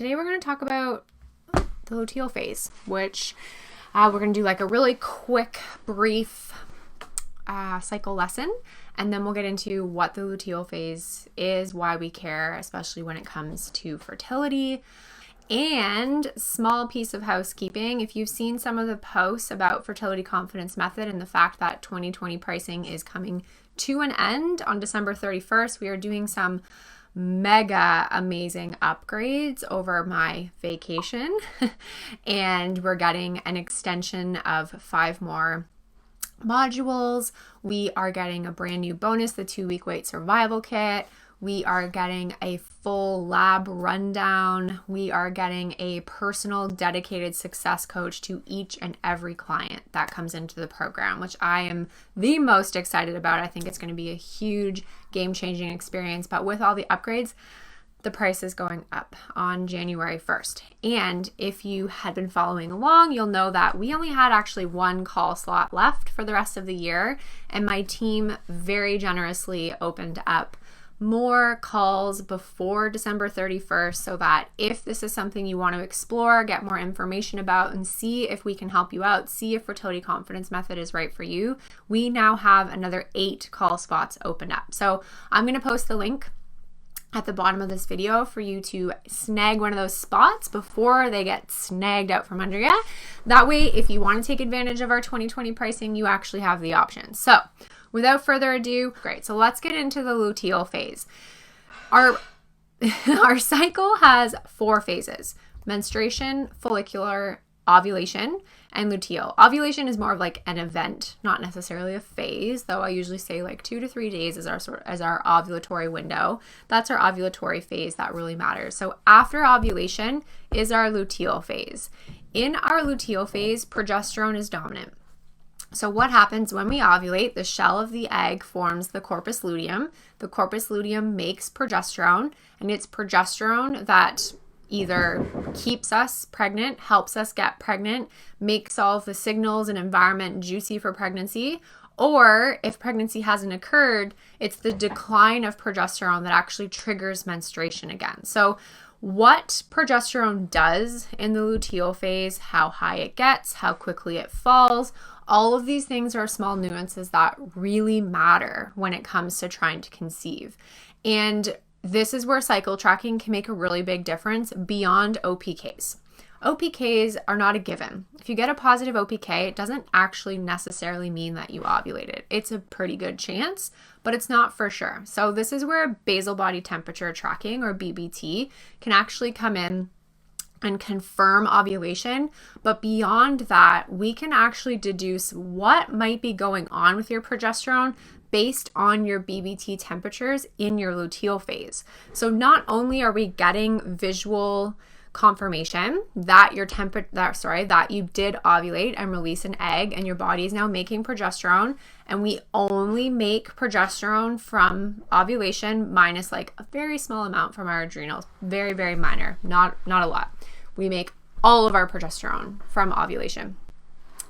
today we're going to talk about the luteal phase, which we're going to do like a really quick, brief cycle lesson, and then we'll get into what the luteal phase is, why we care, especially when it comes to fertility. And small piece of housekeeping, if you've seen some of the posts about Fertility Confidence Method and the fact that 2020 pricing is coming to an end on December 31st, we are doing some mega amazing upgrades over my vacation and we're getting an extension of 5 more modules. We are getting a brand new bonus, the 2-week weight survival kit. We are getting a full lab rundown. We are getting a personal dedicated success coach to each and every client that comes into the program, which I am the most excited about. I think it's going to be a huge game-changing experience, but with all the upgrades, the price is going up on January 1st. And if you had been following along, you'll know that we only had actually 1 call slot left for the rest of the year, and my team very generously opened up more calls before December 31st so that if this is something you want to explore, get more information about, and see if we can help you out, see if Fertility Confidence Method is right for you, we now have another 8 call spots opened up. So I'm going to post the link at the bottom of this video for you to snag one of those spots before they get snagged out from under you. That way, if you want to take advantage of our 2020 pricing, you actually have the option. So without further ado, great. So let's get into the luteal phase. Our cycle has 4 phases: menstruation, follicular, ovulation, and luteal. Ovulation is more of like an event, not necessarily a phase, though I usually say like 2 to 3 days is our ovulatory window. That's our ovulatory phase that really matters. So after ovulation is our luteal phase. In our luteal phase, progesterone is dominant. So what happens when we ovulate? The shell of the egg forms the corpus luteum. The corpus luteum makes progesterone, and it's progesterone that either keeps us pregnant, helps us get pregnant, makes all of the signals and environment juicy for pregnancy, or if pregnancy hasn't occurred, it's the decline of progesterone that actually triggers menstruation again. So what progesterone does in the luteal phase, how high it gets, how quickly it falls, all of these things are small nuances that really matter when it comes to trying to conceive. And this is where cycle tracking can make a really big difference beyond OPKs. OPKs are not a given. If you get a positive OPK, it doesn't actually necessarily mean that you ovulated. It's a pretty good chance, but it's not for sure. So this is where basal body temperature tracking, or BBT, can actually come in and confirm ovulation. But beyond that, we can actually deduce what might be going on with your progesterone based on your BBT temperatures in your luteal phase. So not only are we getting visual confirmation that that you did ovulate and release an egg and your body is now making progesterone, and we only make progesterone from ovulation minus like a very small amount from our adrenals, very, very minor, not a lot. We make all of our progesterone from ovulation.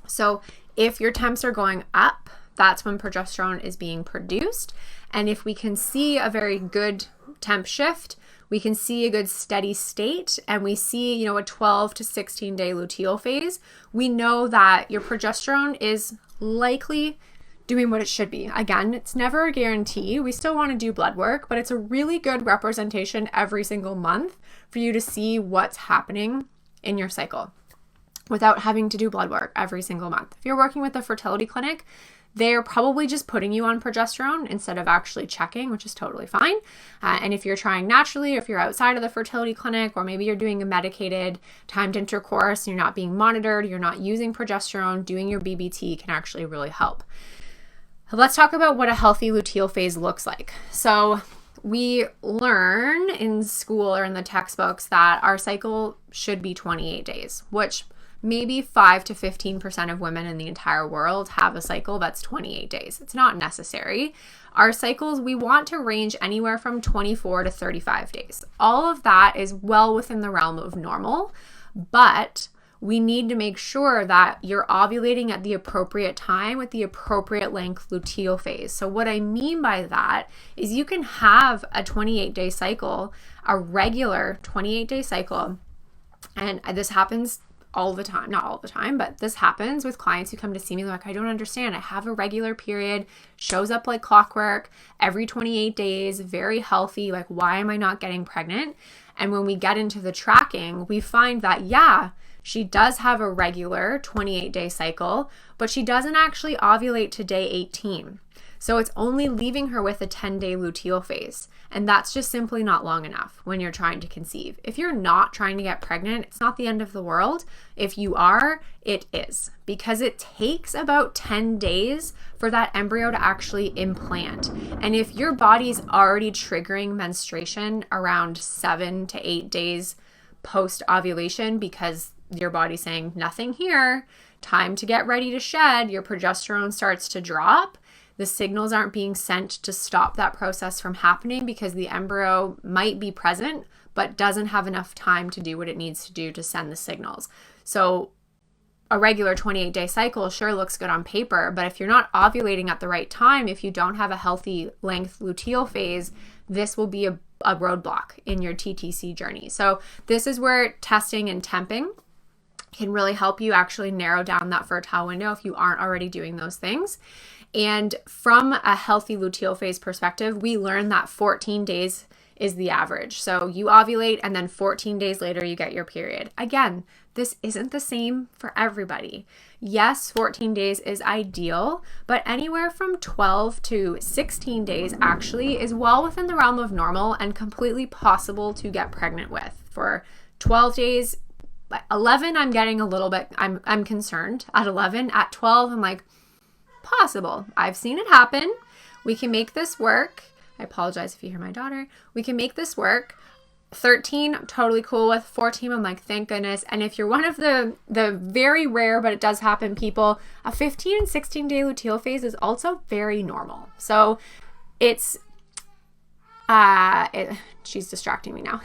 So if your temps are going up, that's when progesterone is being produced. And if we can see a very good temp shift, we can see a good steady state, and we see, a 12 to 16 day luteal phase, we know that your progesterone is likely doing what it should be. Again, it's never a guarantee. We still want to do blood work, but it's a really good representation every single month for you to see what's happening in your cycle without having to do blood work every single month. If you're working with a fertility clinic, they're probably just putting you on progesterone instead of actually checking, which is totally fine. And if you're trying naturally, or if you're outside of the fertility clinic, or maybe you're doing a medicated timed intercourse and you're not being monitored, you're not using progesterone, doing your BBT can actually really help. Let's talk about what a healthy luteal phase looks like. So we learn in school or in the textbooks that our cycle should be 28 days, which maybe 5 to 15% of women in the entire world have a cycle that's 28 days. It's not necessary. Our cycles, we want to range anywhere from 24 to 35 days. All of that is well within the realm of normal, but we need to make sure that you're ovulating at the appropriate time with the appropriate length luteal phase. So what I mean by that is you can have a 28-day cycle, a regular 28-day cycle, and this happens all the time, not all the time, but this happens with clients who come to see me like, I don't understand. I have a regular period, shows up like clockwork every 28 days, very healthy. Like, why am I not getting pregnant? And when we get into the tracking, we find that, yeah, she does have a regular 28-day cycle, but she doesn't actually ovulate to day 18. So it's only leaving her with a 10-day luteal phase. And that's just simply not long enough when you're trying to conceive. If you're not trying to get pregnant, it's not the end of the world. If you are, it is. Because it takes about 10 days for that embryo to actually implant. And if your body's already triggering menstruation around 7 to 8 days post-ovulation because your body's saying, nothing here, time to get ready to shed, your progesterone starts to drop, the signals aren't being sent to stop that process from happening because the embryo might be present but doesn't have enough time to do what it needs to do to send the signals. So a regular 28-day cycle sure looks good on paper, but if you're not ovulating at the right time, if you don't have a healthy length luteal phase, this will be a roadblock in your TTC journey. So this is where testing and temping can really help you actually narrow down that fertile window if you aren't already doing those things. And from a healthy luteal phase perspective, we learned that 14 days is the average. So you ovulate and then 14 days later you get your period. Again, this isn't the same for everybody. Yes, 14 days is ideal, but anywhere from 12 to 16 days actually is well within the realm of normal and completely possible to get pregnant with. For 12 days, 11, I'm getting a little bit, I'm concerned. At 11, at 12, I'm like, possible. I've seen it happen. We can make this work. I apologize if you hear my daughter. We can make this work. 13, I'm totally cool with. 14, I'm like, thank goodness. And if you're one of the very rare, but it does happen, people, a 15 and 16 day luteal phase is also very normal. So it's she's distracting me now.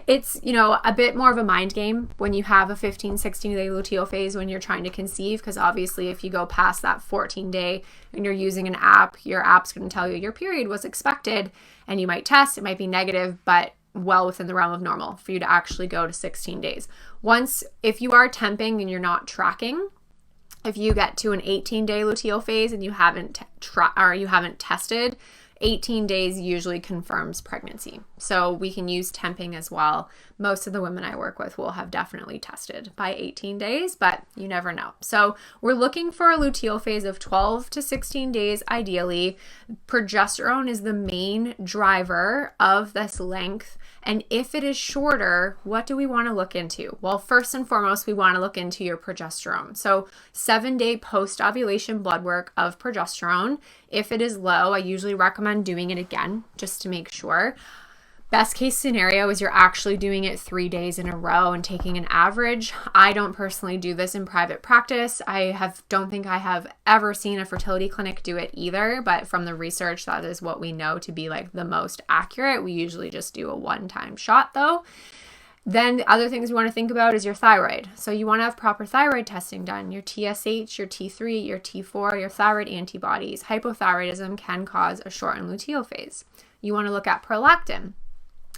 It's, a bit more of a mind game when you have a 15, 16 day luteal phase when you're trying to conceive, because obviously if you go past that 14 day and you're using an app, your app's going to tell you your period was expected and you might test, it might be negative, but well within the realm of normal for you to actually go to 16 days. If you are temping and you're not tracking, if you get to an 18-day luteal phase and you haven't tested, 18 days usually confirms pregnancy. So we can use temping as well. Most of the women I work with will have definitely tested by 18 days, but you never know. So we're looking for a luteal phase of 12 to 16 days ideally. Progesterone is the main driver of this length. And if it is shorter, what do we want to look into? Well, first and foremost, we want to look into your progesterone. So 7-day post-ovulation blood work of progesterone. If it is low, I usually recommend doing it again just to make sure. Best case scenario is you're actually doing it 3 days in a row and taking an average. I don't personally do this in private practice. Don't think I have ever seen a fertility clinic do it either, but from the research, that is what we know to be like the most accurate. We usually just do a one-time shot though. Then the other things you want to think about is your thyroid. So you want to have proper thyroid testing done, your TSH, your T3, your T4, your thyroid antibodies. Hypothyroidism can cause a shortened luteal phase. You want to look at prolactin.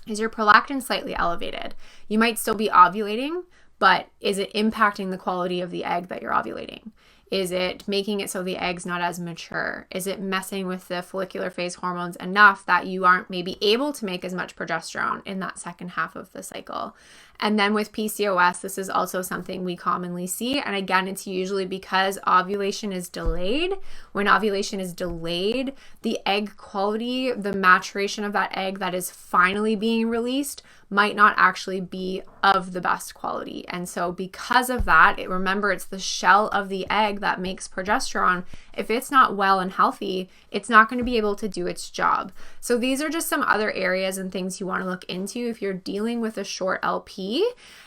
Is your prolactin slightly elevated? You might still be ovulating, but is it impacting the quality of the egg that you're ovulating? Is it making it so the egg's not as mature? Is it messing with the follicular phase hormones enough that you aren't maybe able to make as much progesterone in that second half of the cycle? And then with PCOS, this is also something we commonly see. And again, it's usually because ovulation is delayed. When ovulation is delayed, the egg quality, the maturation of that egg that is finally being released might not actually be of the best quality. And so because of that, remember, it's the shell of the egg that makes progesterone. If it's not well and healthy, it's not going to be able to do its job. So these are just some other areas and things you want to look into if you're dealing with a short LP.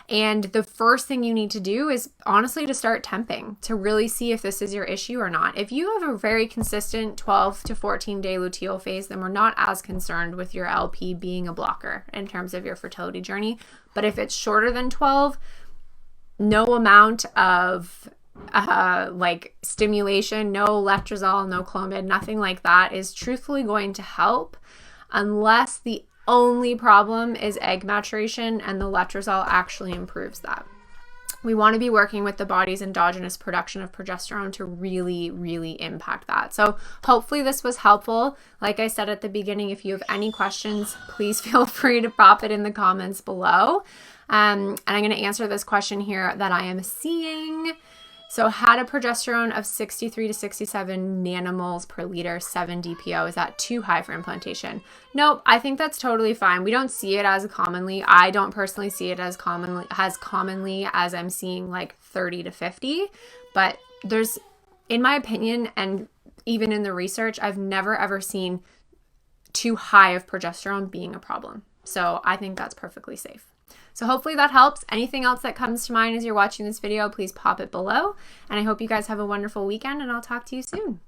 And the first thing you need to do is honestly to start temping to really see if this is your issue or not. If you have a very consistent 12 to 14 day luteal phase, then we're not as concerned with your LP being a blocker in terms of your fertility journey. But if it's shorter than 12, no amount of like stimulation, no letrozole, no Clomid, nothing like that is truthfully going to help unless the only problem is egg maturation and the letrozole actually improves that. We want to be working with the body's endogenous production of progesterone to really, really impact that. So hopefully this was helpful. Like I said at the beginning, if you have any questions, please feel free to pop it in the comments below. And I'm going to answer this question here that I am seeing. So had a progesterone of 63 to 67 nanomoles per liter, 7 DPO. Is that too high for implantation? Nope, I think that's totally fine. We don't see it as commonly. I don't personally see it as commonly as I'm seeing like 30 to 50. But there's, in my opinion, and even in the research, I've never ever seen too high of progesterone being a problem. So I think that's perfectly safe. So hopefully that helps. Anything else that comes to mind as you're watching this video, please pop it below. And I hope you guys have a wonderful weekend, and I'll talk to you soon.